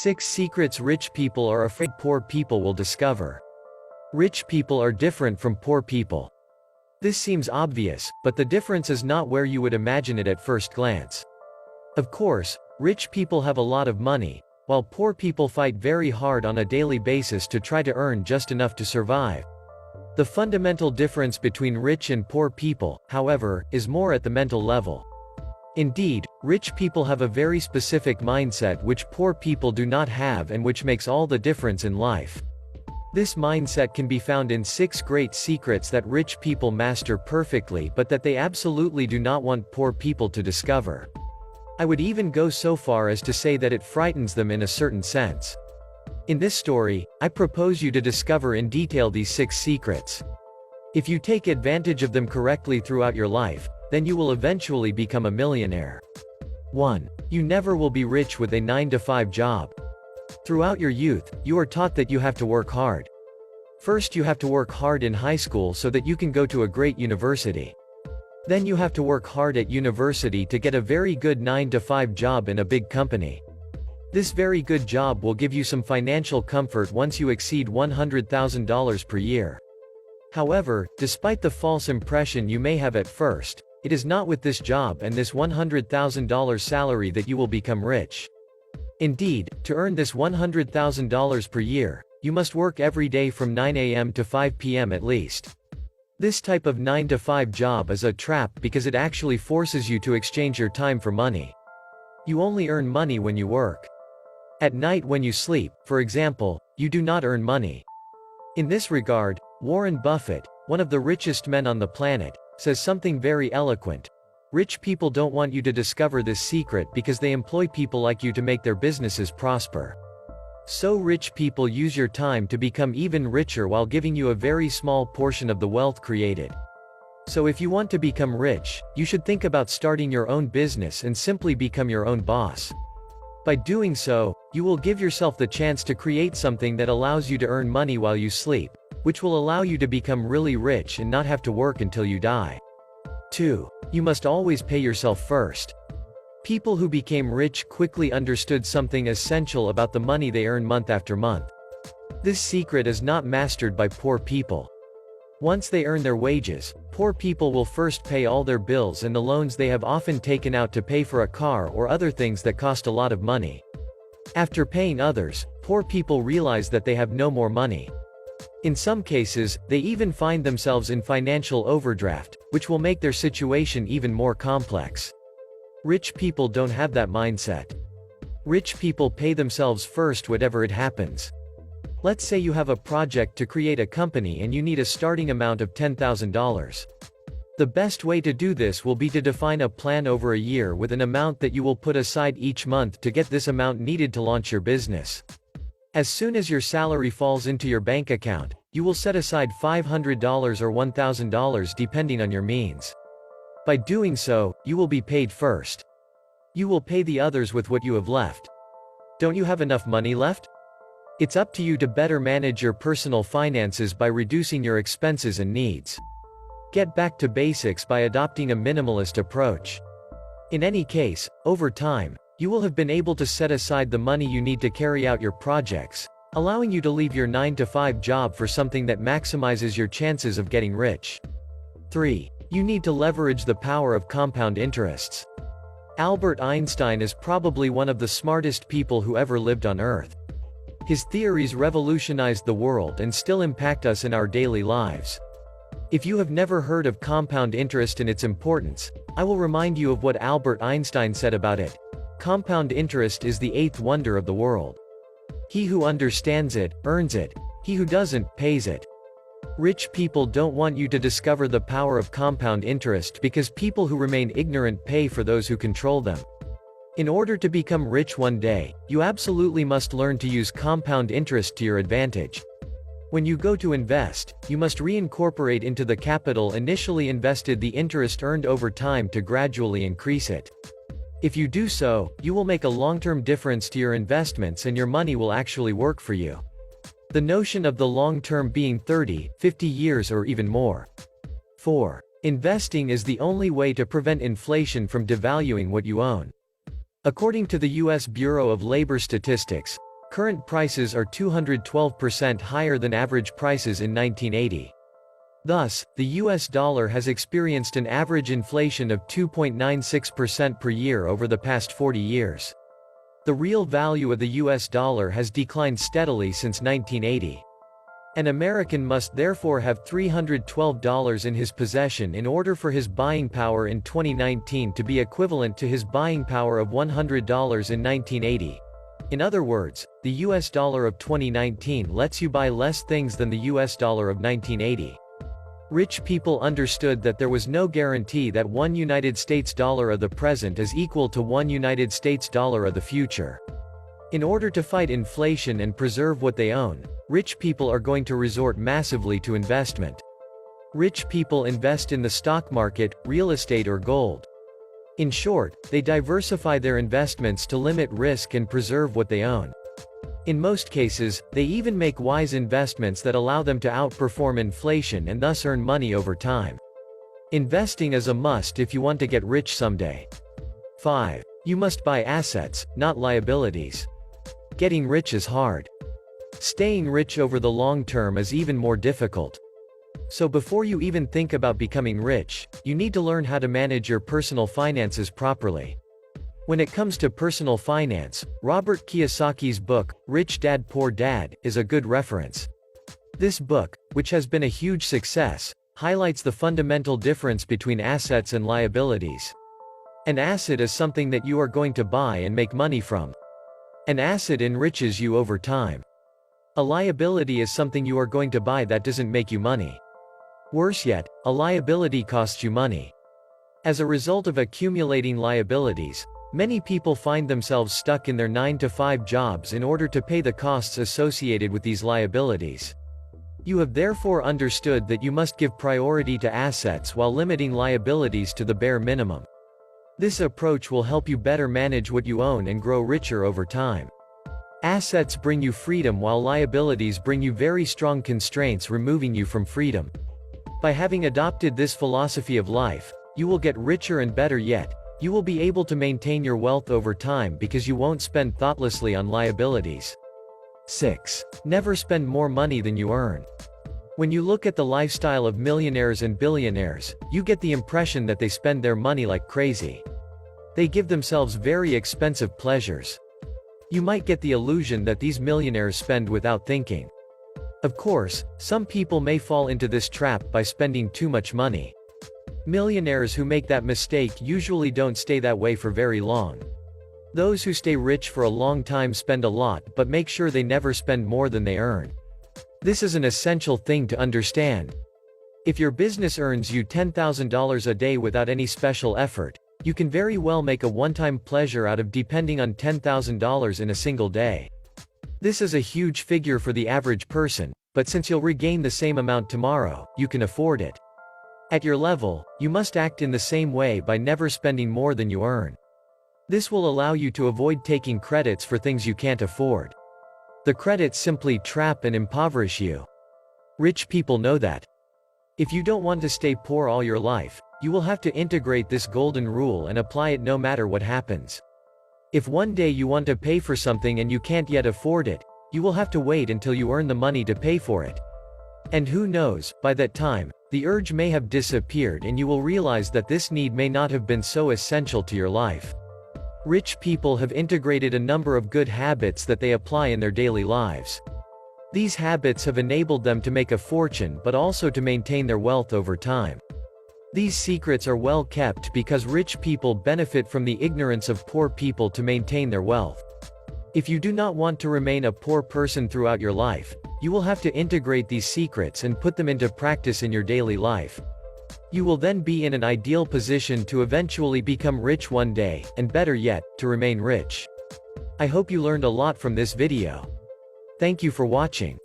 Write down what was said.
6 secrets rich people are afraid poor people will discover. Rich people are different from poor people. This seems obvious, but the difference is not where you would imagine it at first glance. Of course, rich people have a lot of money, while poor people fight very hard on a daily basis to try to earn just enough to survive. The fundamental difference between rich and poor people, however, is more at the mental level. Indeed, rich people have a very specific mindset which poor people do not have and which makes all the difference in life. This mindset can be found in 6 great secrets that rich people master perfectly but that they absolutely do not want poor people to discover. I would even go so far as to say that it frightens them in a certain sense. In this story, I propose you to discover in detail these 6 secrets. If you take advantage of them correctly throughout your life, then you will eventually become a millionaire. 1. You never will be rich with a 9-to-5 job. Throughout your youth, you are taught that you have to work hard. First you have to work hard in high school so that you can go to a great university. Then you have to work hard at university to get a very good 9-to-5 job in a big company. This very good job will give you some financial comfort once you exceed $100,000 per year. However, despite the false impression you may have at first, it is not with this job and this $100,000 salary that you will become rich. Indeed, to earn this $100,000 per year, you must work every day from 9 a.m. to 5 p.m. at least. This type of 9-to-5 job is a trap because it actually forces you to exchange your time for money. You only earn money when you work. At night when you sleep, for example, you do not earn money. In this regard, Warren Buffett, one of the richest men on the planet, says something very eloquent. Rich people don't want you to discover this secret because they employ people like you to make their businesses prosper. So rich people use your time to become even richer while giving you a very small portion of the wealth created. So if you want to become rich, you should think about starting your own business and simply become your own boss. By doing so, you will give yourself the chance to create something that allows you to earn money while you sleep, which will allow you to become really rich and not have to work until you die. 2. You must always pay yourself first. People who became rich quickly understood something essential about the money they earn month after month. This secret is not mastered by poor people. Once they earn their wages, poor people will first pay all their bills and the loans they have often taken out to pay for a car or other things that cost a lot of money. After paying others, poor people realize that they have no more money. In some cases, they even find themselves in financial overdraft, which will make their situation even more complex. Rich people don't have that mindset. Rich people pay themselves first whatever it happens. Let's say you have a project to create a company and you need a starting amount of $10,000. The best way to do this will be to define a plan over a year with an amount that you will put aside each month to get this amount needed to launch your business. As soon as your salary falls into your bank account, you will set aside $500 or $1,000 depending on your means. By doing so, you will be paid first. You will pay the others with what you have left. Don't you have enough money left? It's up to you to better manage your personal finances by reducing your expenses and needs. Get back to basics by adopting a minimalist approach. In any case, over time, you will have been able to set aside the money you need to carry out your projects, allowing you to leave your 9-to-5 job for something that maximizes your chances of getting rich. 3. You need to leverage the power of compound interests. Albert Einstein is probably one of the smartest people who ever lived on Earth. His theories revolutionized the world and still impact us in our daily lives. If you have never heard of compound interest and its importance, I will remind you of what Albert Einstein said about it. Compound interest is the 8th wonder of the world. He who understands it, earns it. He who doesn't, pays it. Rich people don't want you to discover the power of compound interest because people who remain ignorant pay for those who control them. In order to become rich one day, you absolutely must learn to use compound interest to your advantage. When you go to invest, you must reincorporate into the capital initially invested the interest earned over time to gradually increase it. If you do so, you will make a long-term difference to your investments and your money will actually work for you. The notion of the long term being 30, 50 years or even more. 4. Investing is the only way to prevent inflation from devaluing what you own. According to the U.S. Bureau of Labor Statistics, Current prices are 212% higher than average prices in 1980. Thus, the US dollar has experienced an average inflation of 2.96% per year over the past 40 years. The real value of the US dollar has declined steadily since 1980. An American must therefore have $312 in his possession in order for his buying power in 2019 to be equivalent to his buying power of $100 in 1980. In other words, the US dollar of 2019 lets you buy less things than the US dollar of 1980. Rich people understood that there was no guarantee that one United States dollar of the present is equal to one United States dollar of the future. In order to fight inflation and preserve what they own, rich people are going to resort massively to investment. Rich people invest in the stock market, real estate or gold. In short, they diversify their investments to limit risk and preserve what they own. In most cases, they even make wise investments that allow them to outperform inflation and thus earn money over time. Investing is a must if you want to get rich someday. 5. You must buy assets, not liabilities. Getting rich is hard. Staying rich over the long term is even more difficult. So before you even think about becoming rich, you need to learn how to manage your personal finances properly. When it comes to personal finance, Robert Kiyosaki's book, Rich Dad Poor Dad, is a good reference. This book, which has been a huge success, highlights the fundamental difference between assets and liabilities. An asset is something that you are going to buy and make money from. An asset enriches you over time. A liability is something you are going to buy that doesn't make you money. Worse yet, a liability costs you money. As a result of accumulating liabilities, many people find themselves stuck in their 9-to-5 jobs in order to pay the costs associated with these liabilities. You have therefore understood that you must give priority to assets while limiting liabilities to the bare minimum. This approach will help you better manage what you own and grow richer over time. Assets bring you freedom while liabilities bring you very strong constraints removing you from freedom. By having adopted this philosophy of life, you will get richer and better yet, you will be able to maintain your wealth over time because you won't spend thoughtlessly on liabilities. 6. Never spend more money than you earn. When you look at the lifestyle of millionaires and billionaires, you get the impression that they spend their money like crazy. They give themselves very expensive pleasures. You might get the illusion that these millionaires spend without thinking. Of course, some people may fall into this trap by spending too much money. Millionaires who make that mistake usually don't stay that way for very long. Those who stay rich for a long time spend a lot but make sure they never spend more than they earn. This is an essential thing to understand. If your business earns you $10,000 a day without any special effort, you can very well make a one-time pleasure out of depending on $10,000 in a single day. This is a huge figure for the average person, but since you'll regain the same amount tomorrow, you can afford it. At your level, you must act in the same way by never spending more than you earn. This will allow you to avoid taking credits for things you can't afford. The credits simply trap and impoverish you. Rich people know that. If you don't want to stay poor all your life, you will have to integrate this golden rule and apply it no matter what happens. If one day you want to pay for something and you can't yet afford it, you will have to wait until you earn the money to pay for it. And who knows, by that time, the urge may have disappeared and you will realize that this need may not have been so essential to your life. Rich people have integrated a number of good habits that they apply in their daily lives. These habits have enabled them to make a fortune but also to maintain their wealth over time. These secrets are well kept because rich people benefit from the ignorance of poor people to maintain their wealth. If you do not want to remain a poor person throughout your life, you will have to integrate these secrets and put them into practice in your daily life. You will then be in an ideal position to eventually become rich one day, and better yet, to remain rich. I hope you learned a lot from this video. Thank you for watching.